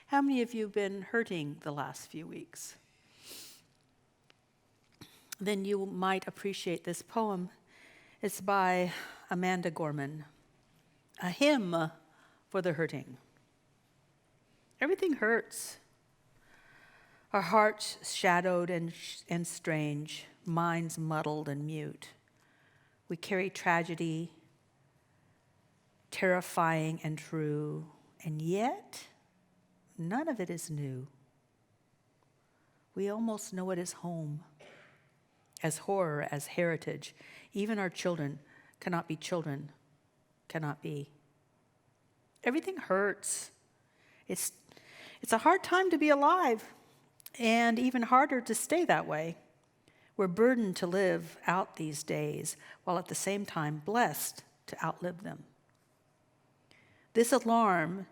How many of you have been hurting the last few weeks? Then you might appreciate this poem. It's by Amanda Gorman, A Hymn for the Hurting. Everything hurts. Our hearts shadowed and strange, minds muddled and mute. We carry tragedy, terrifying and true, and yet none of it is new. We almost know it as home, as horror, as heritage. Even our children cannot be children, cannot be. Everything hurts. It's a hard time to be alive, and even harder to stay that way. We're burdened to live out these days, while at the same time blessed to outlive them. This alarm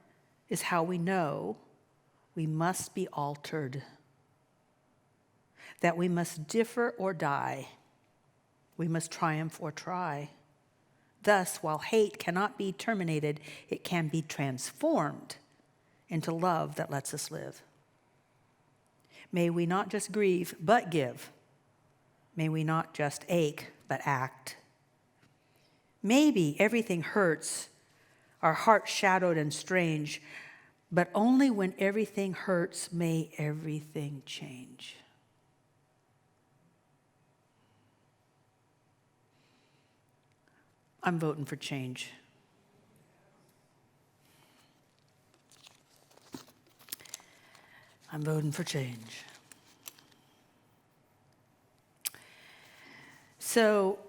is how we know we must be altered, that we must differ or die, we must triumph or try. Thus, while hate cannot be terminated, it can be transformed into love that lets us live. May we not just grieve, but give. May we not just ache, but act. Maybe everything hurts, our hearts shadowed and strange, but only when everything hurts may everything change. I'm voting for change. I'm voting for change. So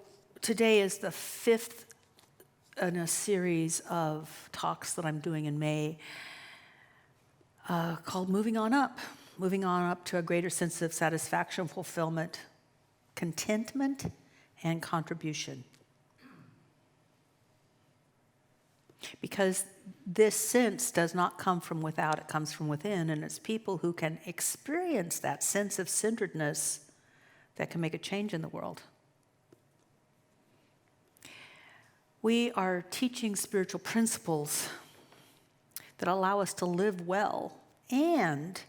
today is the fifth in a series of talks that I'm doing in May called Moving On Up to a greater sense of satisfaction, fulfillment, contentment, and contribution. Because this sense does not come from without, it comes from within, and it's people who can experience that sense of centeredness that can make a change in the world. We are teaching spiritual principles that allow us to live well and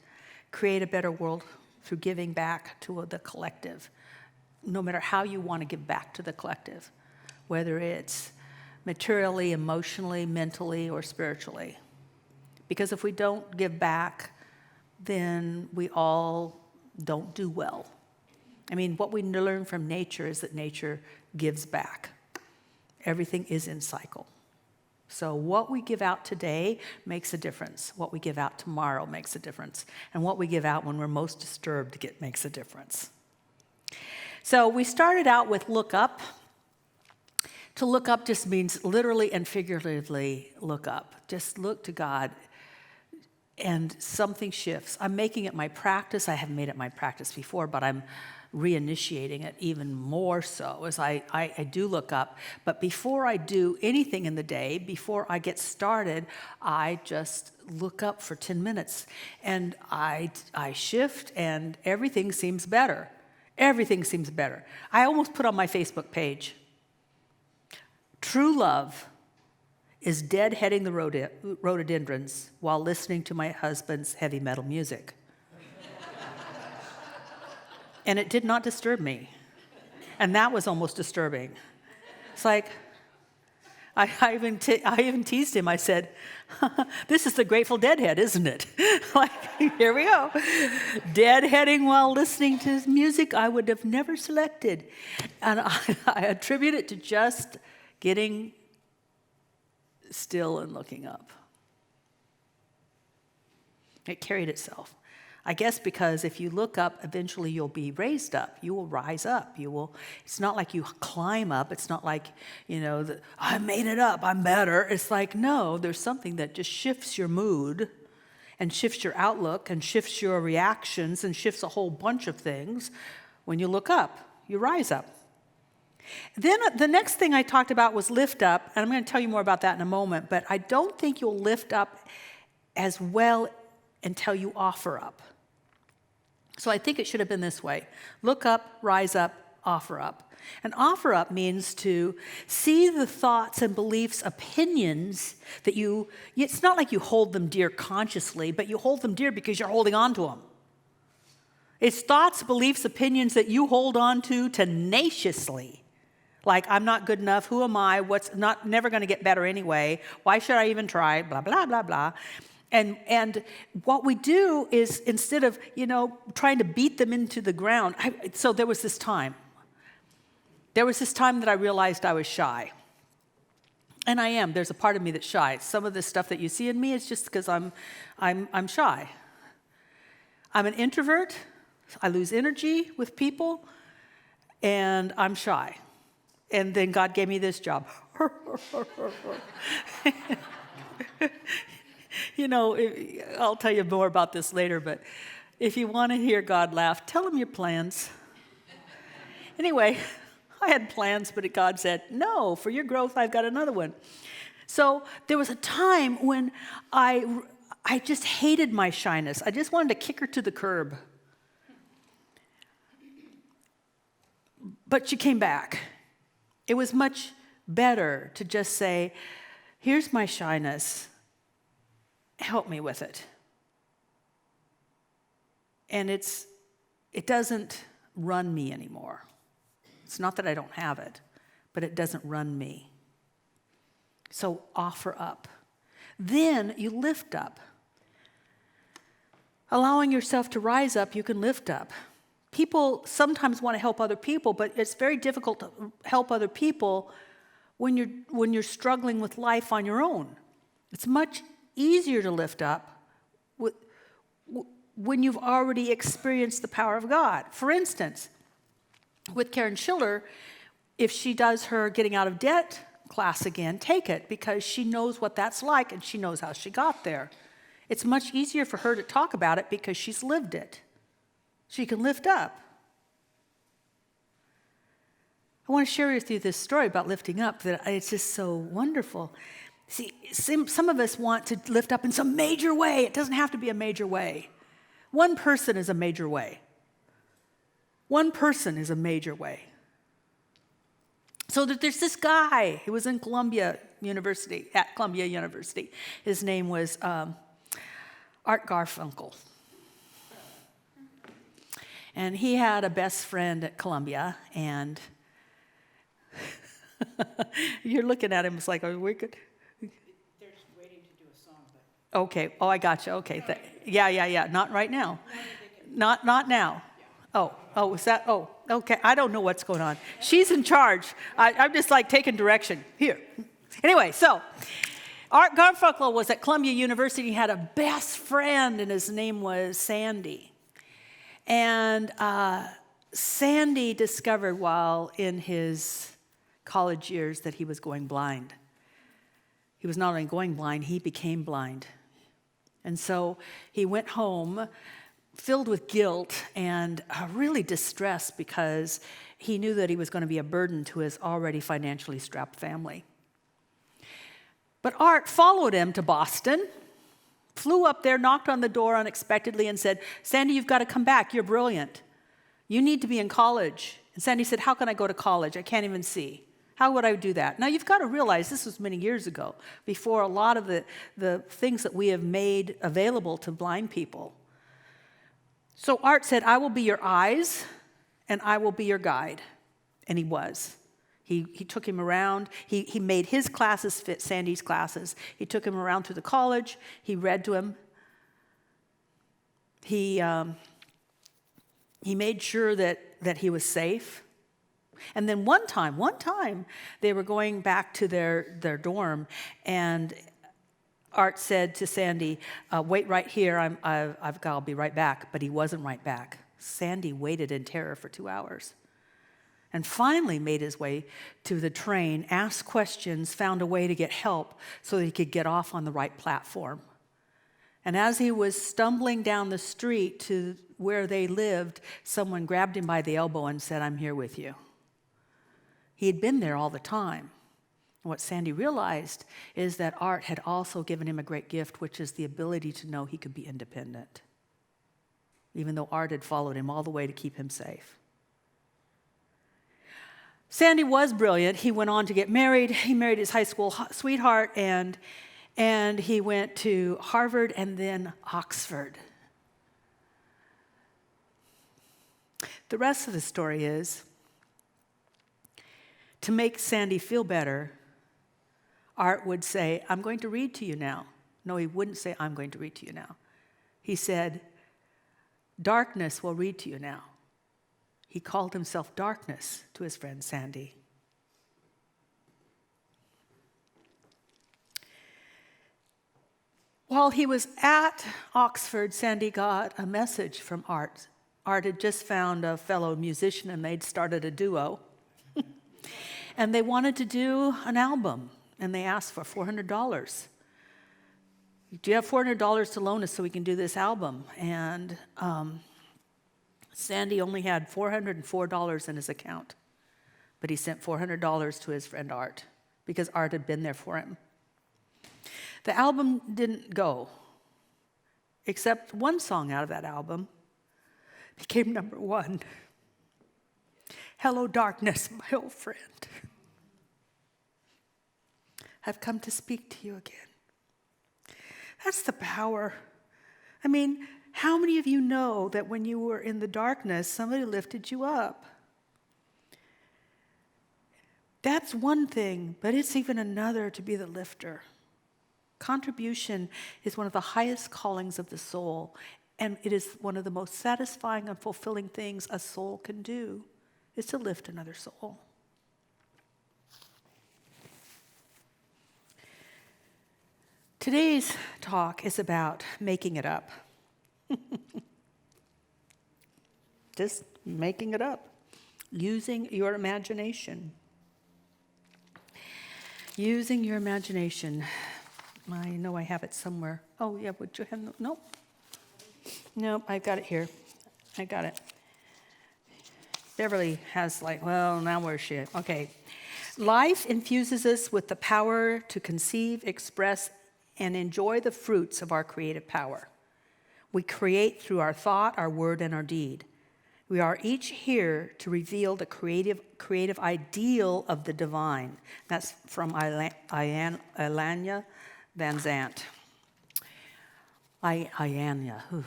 create a better world through giving back to the collective, no matter how you want to give back to the collective, whether it's materially, emotionally, mentally, or spiritually. Because if we don't give back, then we all don't do well. I mean, what we learn from nature is that nature gives back. Everything is in cycle. So what we give out today makes a difference. What we give out tomorrow makes a difference. And what we give out when we're most disturbed makes a difference. So we started out with look up. To look up just means literally and figuratively look up. Just look to God and something shifts. I'm making it my practice. I have made it my practice before, but I'm reinitiating it even more so as I do look up. But before I do anything in the day, before I get started, I just look up for 10 minutes. And I shift and everything seems better. Everything seems better. I almost put on my Facebook page, true love is deadheading the rhododendrons while listening to my husband's heavy metal music. And it did not disturb me. And that was almost disturbing. It's like, I even teased him. I said, this is the Grateful Deadhead, isn't it? Like, here we go. Deadheading while listening to music I would have never selected. And I attribute it to just getting still and looking up. It carried itself. I guess because if you look up, eventually you'll be raised up. You will rise up. It's not like you climb up. It's not like, I made it up, I'm better. It's like, no, there's something that just shifts your mood and shifts your outlook and shifts your reactions and shifts a whole bunch of things. When you look up, you rise up. Then the next thing I talked about was lift up, and I'm going to tell you more about that in a moment, but I don't think you'll lift up as well until you offer up. So I think it should have been this way. Look up, rise up, offer up. And offer up means to see the thoughts and beliefs, opinions that it's not like you hold them dear consciously, but you hold them dear because you're holding on to them. It's thoughts, beliefs, opinions that you hold on to tenaciously. Like, I'm not good enough, who am I, never going to get better anyway, why should I even try, blah, blah, blah, blah. And what we do is, instead of, trying to beat them into the ground, so there was this time that I realized I was shy. And I am. There's a part of me that's shy. Some of the stuff that you see in me is just because I'm shy. I'm an introvert. I lose energy with people, and I'm shy. And then God gave me this job. I'll tell you more about this later, but if you want to hear God laugh, tell him your plans. Anyway, I had plans, but God said, no, for your growth, I've got another one. So there was a time when I just hated my shyness. I just wanted to kick her to the curb. But she came back. It was much better to just say, here's my shyness. Help me with it. And it doesn't run me anymore. It's not that I don't have it, but it doesn't run me. So offer up. Then you lift up. Allowing yourself to rise up, you can lift up. People sometimes want to help other people, but it's very difficult to help other people when you're struggling with life on your own. It's much easier to lift up when you've already experienced the power of God. For instance, with Karen Schiller, if she does her getting out of debt class again, take it, because she knows what that's like and she knows how she got there. It's much easier for her to talk about it because she's lived it. She can lift up. I want to share with you this story about lifting up that it's just so wonderful. See, some of us want to lift up in some major way. It doesn't have to be a major way. One person is a major way. One person is a major way. So there's this guy who was in Columbia University. His name was Art Garfunkel. And he had a best friend at Columbia, and you're looking at him, it's like, are we good? They're just waiting to do a song. But okay, I got you, okay. Yeah, not right now. Not now. Yeah. Oh, is that, okay, I don't know what's going on. She's in charge. I'm just like taking direction. Here. Anyway, so Art Garfunkel was at Columbia University. He had a best friend, and his name was Sandy. And Sandy discovered while in his college years that he was going blind. He was not only going blind, he became blind. And so he went home filled with guilt and really distressed because he knew that he was going to be a burden to his already financially strapped family. But Art followed him to Boston, flew up there, knocked on the door unexpectedly and said, Sandy, you've got to come back. You're brilliant. You need to be in college. And Sandy said, how can I go to college? I can't even see. How would I do that? Now, you've got to realize this was many years ago, before a lot of the things that we have made available to blind people. So Art said, I will be your eyes and I will be your guide. And he was. He took him around. He made his classes fit Sandy's classes. He took him around through the college. He read to him. He made sure that he was safe. And then one time, they were going back to their dorm, and Art said to Sandy, wait right here, I'll be right back. But he wasn't right back. Sandy waited in terror for 2 hours. And finally made his way to the train, asked questions, found a way to get help so that he could get off on the right platform. And as he was stumbling down the street to where they lived, someone grabbed him by the elbow and said, I'm here with you. He had been there all the time. And what Sandy realized is that Art had also given him a great gift, which is the ability to know he could be independent, even though Art had followed him all the way to keep him safe. Sandy was brilliant. He went on to get married. He married his high school sweetheart, and he went to Harvard and then Oxford. The rest of the story is, to make Sandy feel better, Art would say, I'm going to read to you now. No, he wouldn't say, I'm going to read to you now. He said, darkness will read to you now. He called himself Darkness to his friend Sandy. While he was at Oxford, Sandy got a message from Art. Art had just found a fellow musician and they'd started a duo. And they wanted to do an album, and they asked for $400. Do you have $400 to loan us so we can do this album? And Sandy only had $404 in his account, but he sent $400 to his friend Art because Art had been there for him. The album didn't go, except one song out of that album became number one. Hello, darkness, my old friend. I've come to speak to you again. That's the power. I mean, how many of you know that when you were in the darkness, somebody lifted you up? That's one thing, but it's even another to be the lifter. Contribution is one of the highest callings of the soul, and it is one of the most satisfying and fulfilling things a soul can do, is to lift another soul. Today's talk is about making it up. Just making it up. Using your imagination. Using your imagination. I know I have it somewhere. Oh, yeah, would you have, no? Nope, I've got it here. I got it. Beverly has well, now where's she? Okay. Life infuses us with the power to conceive, express, and enjoy the fruits of our creative power. We create through our thought, our word, and our deed. We are each here to reveal the creative ideal of the divine. That's from Iyanla Van Zandt. Iyanla,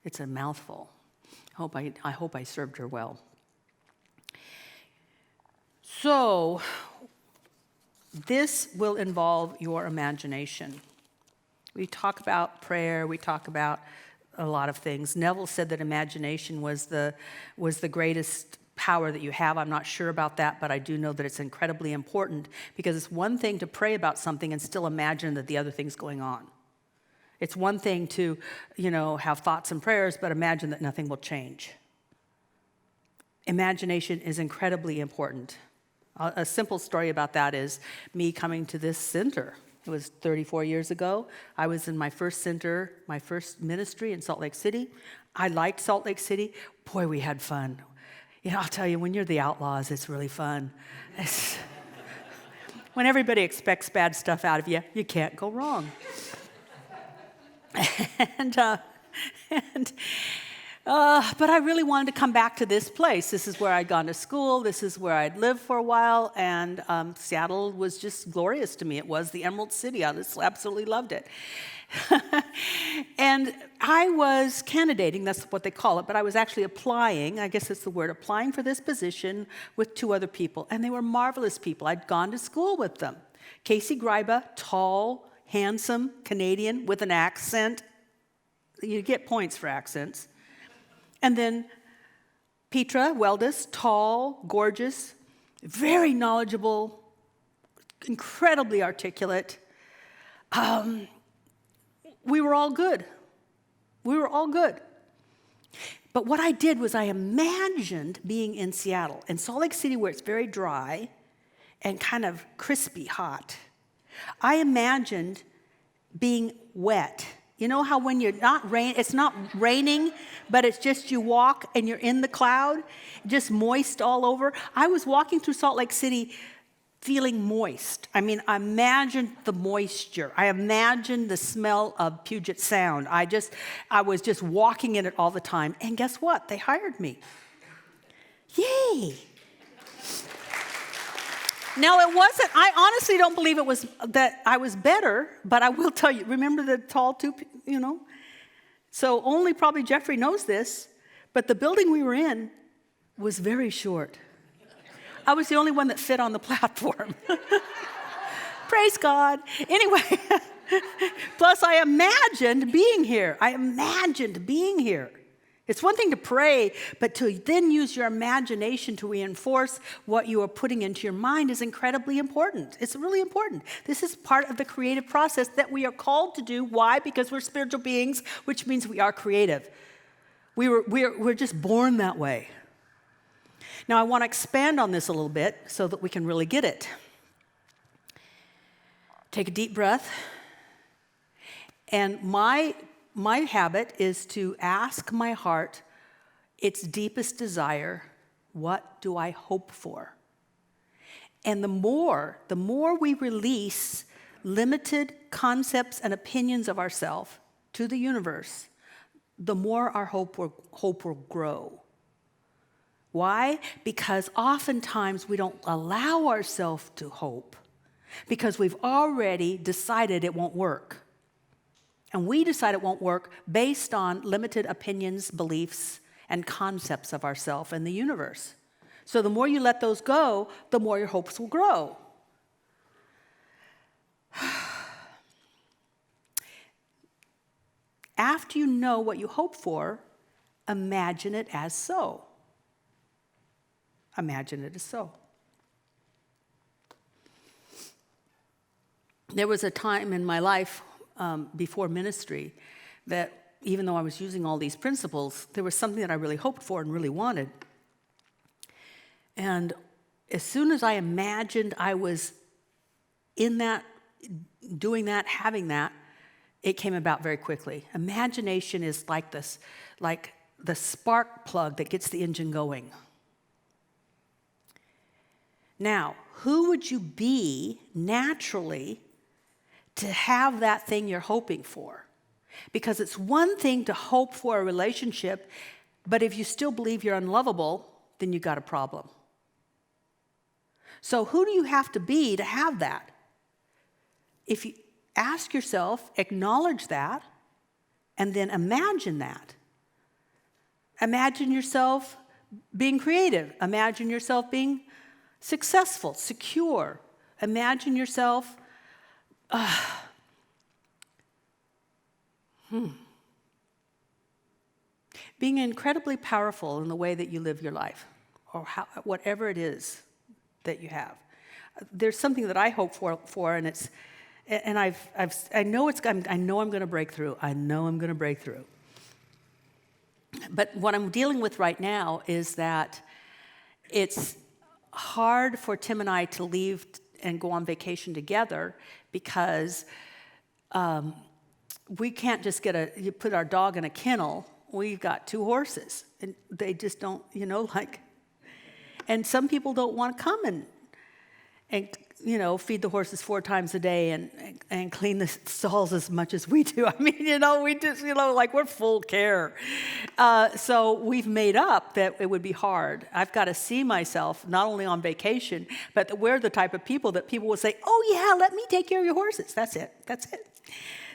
it's a mouthful. I hope I served her well. So, this will involve your imagination. We talk about prayer, we talk about a lot of things. Neville said that imagination was the greatest power that you have. I'm not sure about that, but I do know that it's incredibly important because it's one thing to pray about something and still imagine that the other thing's going on. It's one thing to, have thoughts and prayers, but imagine that nothing will change. Imagination is incredibly important. A simple story about that is me coming to this center. It was 34 years ago. I was in my first center, my first ministry in Salt Lake City. I liked Salt Lake City. Boy, we had fun. I'll tell you, when you're the Outlaws, it's really fun. When everybody expects bad stuff out of you, you can't go wrong. But I really wanted to come back to this place. This is where I'd gone to school. This is where I'd lived for a while. And Seattle was just glorious to me. It was the Emerald City. I just absolutely loved it. And I was candidating, that's what they call it, but I was actually applying, I guess that's the word, applying for this position with two other people. And they were marvelous people. I'd gone to school with them. Casey Greiba, tall, handsome, Canadian with an accent. You get points for accents. And then Petra Weldis, tall, gorgeous, very knowledgeable, incredibly articulate. We were all good. But what I did was I imagined being in Seattle, in Salt Lake City, where it's very dry and kind of crispy hot. I imagined being wet. You know how when it's not raining, but it's just you walk and you're in the cloud, just moist all over? I was walking through Salt Lake City feeling moist. I mean, I imagined the moisture. I imagined the smell of Puget Sound. I was just walking in it all the time. And guess what? They hired me. Yay! Now, it wasn't, I honestly don't believe it was that I was better, but I will tell you, remember the tall two, So only probably Jeffrey knows this, but the building we were in was very short. I was the only one that fit on the platform. Praise God. Anyway, plus I imagined being here. It's one thing to pray, but to then use your imagination to reinforce what you are putting into your mind is incredibly important. It's really important. This is part of the creative process that we are called to do. Why? Because we're spiritual beings, which means we are creative. We're just born that way. Now, I want to expand on this a little bit so that we can really get it. Take a deep breath. And my habit is to ask my heart its deepest desire, what do I hope for? And the more we release limited concepts and opinions of ourselves to the universe, the more our hope will grow. Why? Because oftentimes we don't allow ourselves to hope because we've already decided it won't work. And we decide it won't work based on limited opinions, beliefs, and concepts of ourselves and the universe. So the more you let those go, the more your hopes will grow. After you know what you hope for, imagine it as so. Imagine it as so. There was a time in my life before ministry that even though I was using all these principles, there was something that I really hoped for and really wanted. And as soon as I imagined I was in that, doing that, having that, it came about very quickly. Imagination is like this, like the spark plug that gets the engine going. Now, who would you be naturally to have that thing you're hoping for? Because it's one thing to hope for a relationship, but if you still believe you're unlovable, then you got a problem. So who do you have to be to have that? If you ask yourself, acknowledge that, and then imagine that. Imagine yourself being creative. Imagine yourself being successful, secure. Imagine yourself being incredibly powerful in the way that you live your life, or whatever it is that you have. There's something that I hope for, and it's, and I know I'm going to break through. I know I'm going to break through. But what I'm dealing with right now is that it's hard for Tim and I to leave and go on vacation together because we can't just you put our dog in a kennel. We've got 2 horses, and they just don't, and some people don't want to come and feed the horses 4 times a day and clean the stalls as much as we do. I mean, we just, like we're full care. So we've made up that it would be hard. I've got to see myself not only on vacation, but that we're the type of people that people will say, oh yeah, let me take care of your horses. That's it.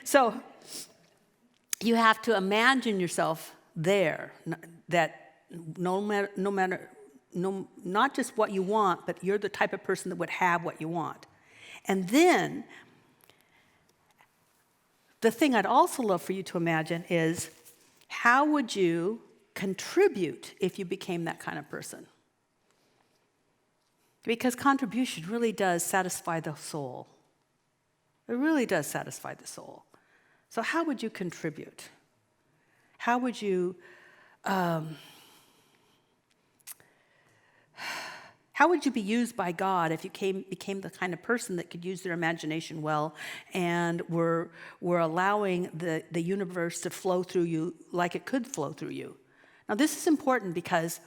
So you have to imagine yourself there, that no matter, not just what you want, but you're the type of person that would have what you want. And then, the thing I'd also love for you to imagine is, how would you contribute if you became that kind of person? Because contribution really does satisfy the soul. It really does satisfy the soul. So how would you contribute? How would you... How would you be used by God if you became the kind of person that could use their imagination well and were allowing the universe to flow through you like it could flow through you? Now, this is important because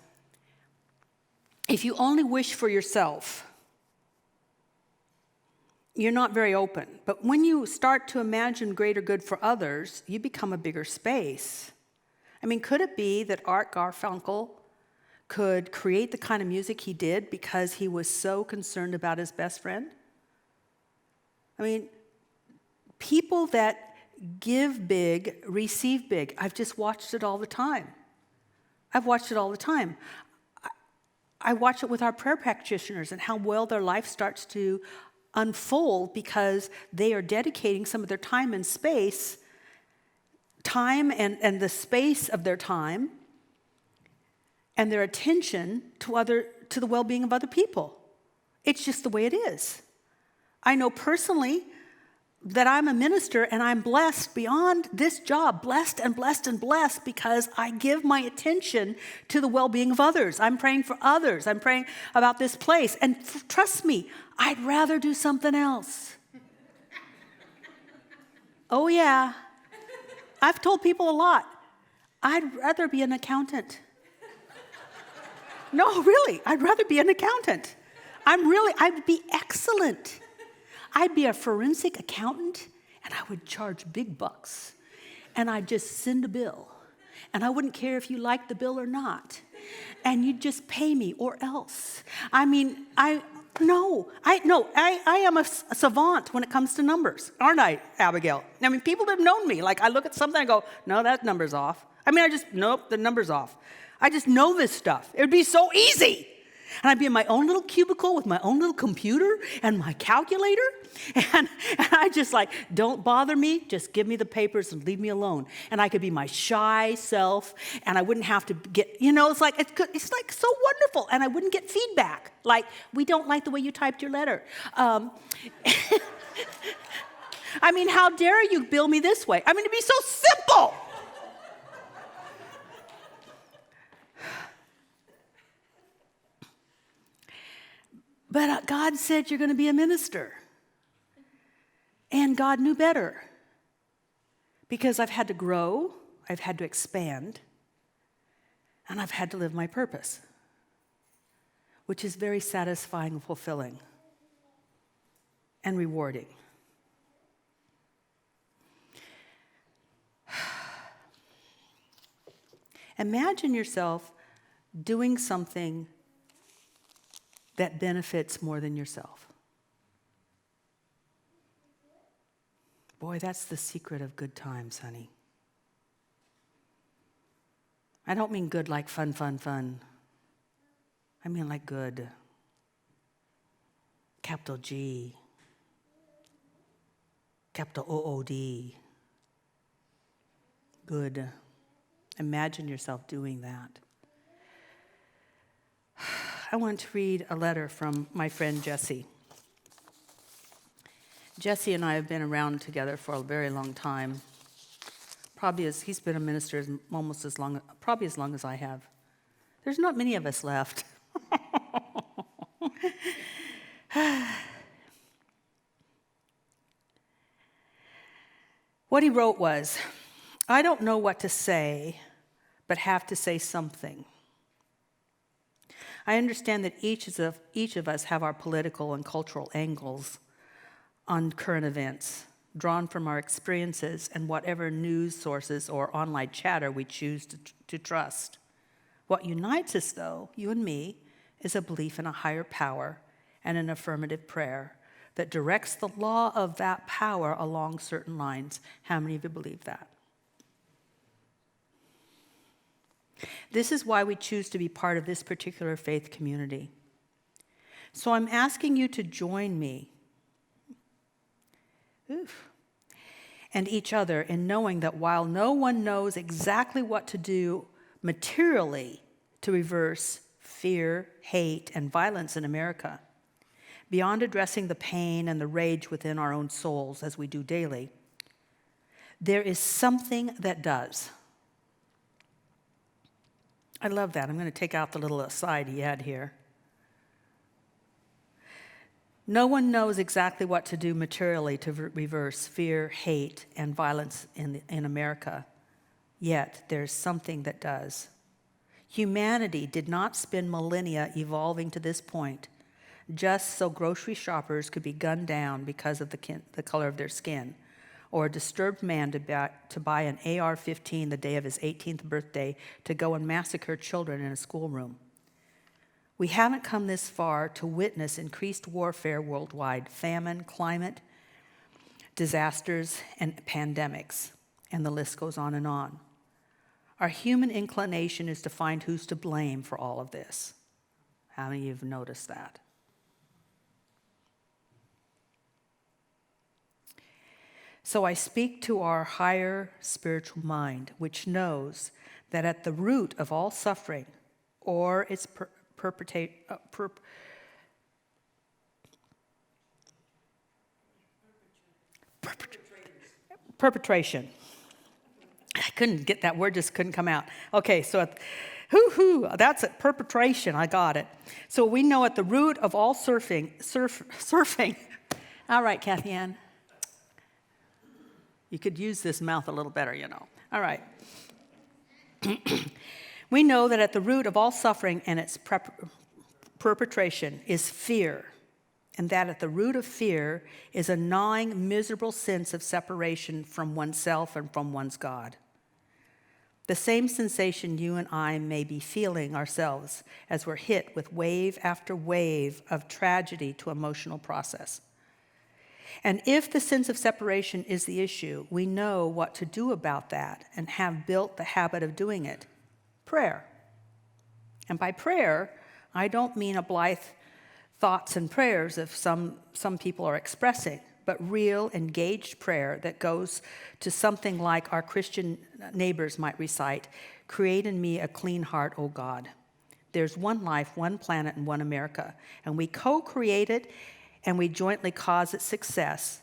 if you only wish for yourself, you're not very open. But when you start to imagine greater good for others, you become a bigger space. I mean, could it be that Art Garfunkel could create the kind of music he did because he was so concerned about his best friend? I mean, people that give big, receive big. I've just watched it all the time. I've watched it all the time. I watch it with our prayer practitioners and how well their life starts to unfold because they are dedicating some of their time and space, and the space of their time and their attention to the well-being of other people. It's just the way it is. I know personally that I'm a minister and I'm blessed beyond this job, blessed and blessed and blessed because I give my attention to the well-being of others. I'm praying for others. I'm praying about this place. And trust me, I'd rather do something else. Oh yeah, I've told people a lot. I'd rather be an accountant. No, really, I'd rather be an accountant. I'd be excellent. I'd be a forensic accountant, and I would charge big bucks. And I'd just send a bill. And I wouldn't care if you liked the bill or not. And you'd just pay me or else. I mean, I am a savant when it comes to numbers, aren't I, Abigail? I mean, people that have known me, like I look at something and go, no, that number's off. I mean, nope, the number's off. I just know this stuff. It would be so easy. And I'd be in my own little cubicle with my own little computer and my calculator. And I just like, don't bother me. Just give me the papers and leave me alone. And I could be my shy self. And I wouldn't have to get, it's like so wonderful. And I wouldn't get feedback. Like, we don't like the way you typed your letter. I mean, how dare you bill me this way? I mean, it'd be so simple. But God said you're going to be a minister. And God knew better. Because I've had to grow, I've had to expand, and I've had to live my purpose, which is very satisfying and fulfilling and rewarding. Imagine yourself doing something that benefits more than yourself. Boy, that's the secret of good times, honey. I don't mean good like fun, fun, fun. I mean like good. Capital G. Capital O-O-D. Good. Imagine yourself doing that. I want to read a letter from my friend Jesse. Jesse and I have been around together for a very long time. He's been a minister almost as long as I have. There's not many of us left. What he wrote was, I don't know what to say, but have to say something. I understand that each of us have our political and cultural angles on current events, drawn from our experiences and whatever news sources or online chatter we choose to trust. What unites us, though, you and me, is a belief in a higher power and an affirmative prayer that directs the law of that power along certain lines. How many of you believe that? This is why we choose to be part of this particular faith community. So I'm asking you to join me and each other in knowing that while no one knows exactly what to do materially to reverse fear, hate, and violence in America, beyond addressing the pain and the rage within our own souls as we do daily, there is something that does. I love that. I'm going to take out the little aside he had here. No one knows exactly what to do materially to reverse fear, hate, and violence in America. Yet there's something that does. Humanity did not spend millennia evolving to this point just so grocery shoppers could be gunned down because of the color of their skin, or a disturbed man to buy an AR-15 the day of his 18th birthday to go and massacre children in a schoolroom. We haven't come this far to witness increased warfare worldwide, famine, climate, disasters, and pandemics, and the list goes on and on. Our human inclination is to find who's to blame for all of this. How many of you have noticed that? So I speak to our higher spiritual mind, which knows that at the root of all suffering or its perpetration. I couldn't get that word, just couldn't come out. Okay, so that's it, perpetration, I got it. So we know at the root of all surfing. All right, Kathianne. You could use this mouth a little better, you know. All right. We know that at the root of all suffering and its perpetration is fear, and that at the root of fear is a gnawing, miserable sense of separation from oneself and from one's God. The same sensation you and I may be feeling ourselves as we're hit with wave after wave of tragedy to emotional process. And if the sense of separation is the issue, we know what to do about that and have built the habit of doing it. Prayer. And by prayer, I don't mean a blithe thoughts and prayers if some people are expressing, but real engaged prayer that goes to something like our Christian neighbors might recite, "Create in me a clean heart, O God." There's one life, one planet, and one America, and we co-create it, and we jointly cause its success,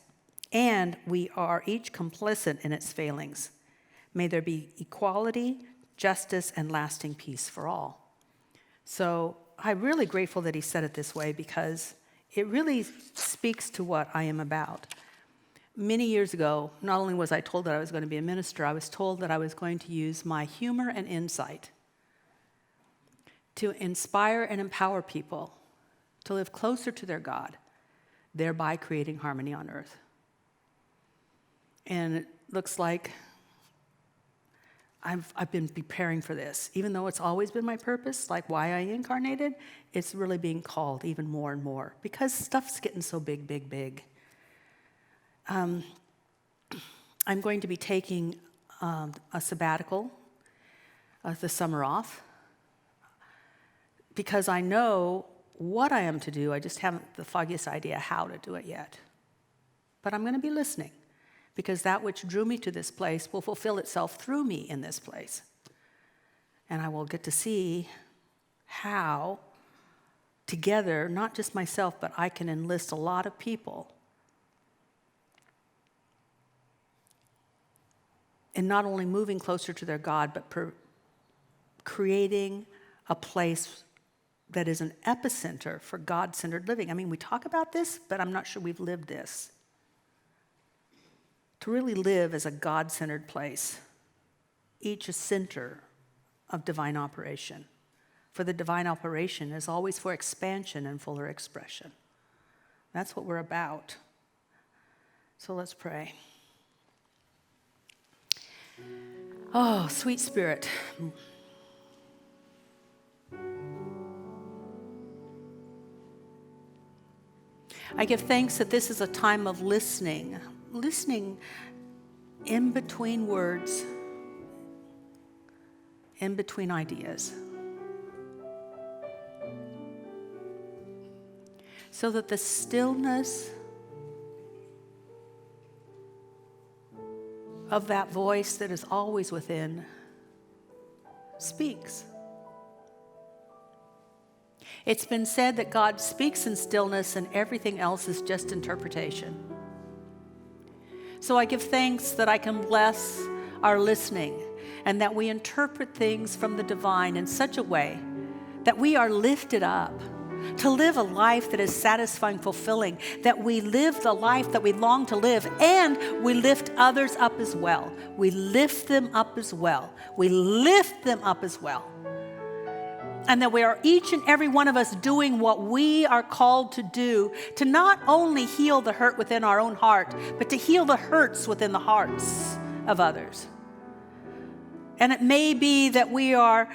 and we are each complicit in its failings. May there be equality, justice, and lasting peace for all. So I'm really grateful that he said it this way, because it really speaks to what I am about. Many years ago, not only was I told that I was going to be a minister, I was told that I was going to use my humor and insight to inspire and empower people to live closer to their God, thereby creating harmony on earth. And it looks like I've been preparing for this. Even though it's always been my purpose, like why I incarnated, it's really being called even more and more because stuff's getting so big, big, big. I'm going to be taking a sabbatical, the summer off, because I know what I am to do. I just haven't the foggiest idea how to do it yet. But I'm going to be listening, because that which drew me to this place will fulfill itself through me in this place. And I will get to see how, together, not just myself, but I can enlist a lot of people in not only moving closer to their God, but creating a place that is an epicenter for God-centered living. I mean, we talk about this, but I'm not sure we've lived this. To really live as a God-centered place, each a center of divine operation. For the divine operation is always for expansion and fuller expression. That's what we're about. So let's pray. Oh, sweet Spirit. I give thanks that this is a time of listening in between words, in between ideas, so that the stillness of that voice that is always within speaks. It's been said that God speaks in stillness and everything else is just interpretation. So I give thanks that I can bless our listening and that we interpret things from the divine in such a way that we are lifted up to live a life that is satisfying, fulfilling, that we live the life that we long to live, and we lift others up as well. We lift them up as well. We lift them up as well. And that we are each and every one of us doing what we are called to do, to not only heal the hurt within our own heart, but to heal the hurts within the hearts of others. And it may be that we are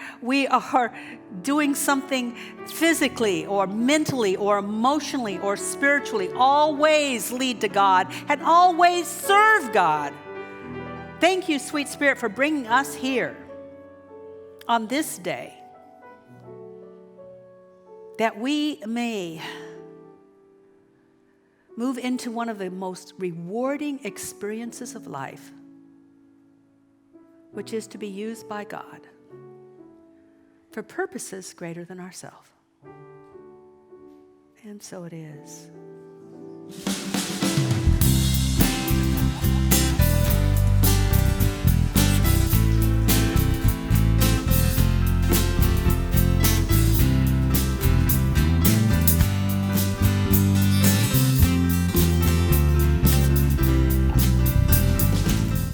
doing something physically or mentally or emotionally or spiritually. Always lead to God and always serve God. Thank you, sweet Spirit, for bringing us here on this day, that we may move into one of the most rewarding experiences of life, which is to be used by God for purposes greater than ourselves. And so it is.